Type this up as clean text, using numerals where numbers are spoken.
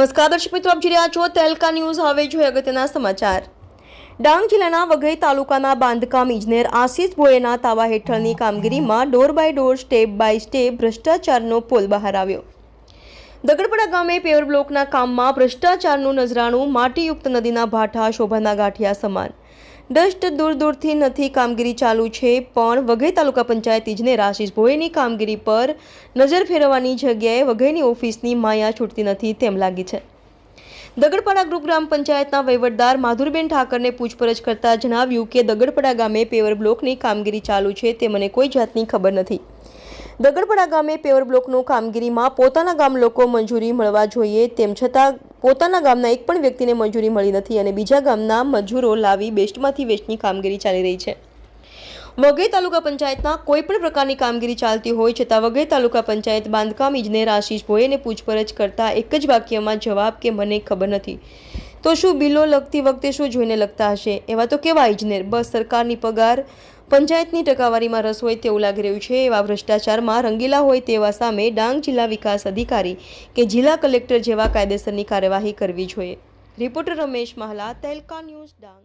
નમસ્કાર દર્શક મિત્રો, આપ જોઈ રહ્યા છો તહેલકા ન્યૂઝ। હવે જોઈએ અગત્યના સમાચાર। ડાંગ જિલ્લાના વઘઈ તાલુકાના બાંધકામ ઇજનેર આશીષ ભોયેના તાવા હેઠળની કામગીરીમાં door by door step by step ભ્રષ્ટાચારનો પોલ બહાર આવ્યો। દગડપડા ગામે પેવર બ્લોકના કામમાં ભ્રષ્ટાચારનું નજરાણું। માટીયુક્ત નદીના ભાઠા શોભાના ગાંઠિયા સમાન। ડસ્ટ દૂર દૂરથી નથી કામગીરી ચાલુ છે, પણ વઘઈ તાલુકા પંચાયત ઇજનેર આશીષ ભોયેની કામગીરી પર નજર ફેરવવાની જગ્યાએ વઘઈની ઓફિસની માયા છૂટતી નથી તેમ લાગી છે। દગડપડા ગ્રુપ ગ્રામ પંચાયતના વહીવટદાર માધુરીબેન ઠાકરને પૂછપરછ કરતા જણાવ્યું કે દગડપડા ગામે પેવર બ્લોકની કામગીરી ચાલુ છે, તે મને કોઈ જાતની ખબર નથી। દગડપડા ગામે પેવર બ્લોકનું કામગીરીમાં પોતાના ગામ લોકો મંજૂરી મળવા જોઈએ, તેમ છતાં પોતાના ગામના એક પણ વ્યક્તિને મંજૂરી મળી નથી અને બીજા ગામના મજૂરો લાવી બેસ્ટમાંથી વેસ્ટની કામગીરી ચાલી રહી છે। વઘઈ તાલુકા પંચાયતના કોઈ પણ પ્રકારની કામગીરી ચાલતી હોય છતાં વઘઈ તાલુકા પંચાયત બાંધકામ ઇજનેર આશીષ ભોયેને પૂછપરછ કરતા એક જ વાક્યમાં જવાબ કે મને ખબર નથી। તો શું બિલો લખતી વખતે શું જોઈને લખતા હશે? એવા તો કેવા ઇજનેર? બસ સરકારની પગાર, પંચાયતની ટકાવારીમાં રસ હોય તેવું લાગી રહ્યું છે। એવા ભ્રષ્ટાચારમાં રંગીલા હોય તેવા સામે ડાંગ જિલ્લા વિકાસ અધિકારી કે જિલ્લા કલેક્ટર જેવા કાયદેસરની કાર્યવાહી કરવી જોઈએ। Reporter Ramesh Mahala, Tehelka news, Dang.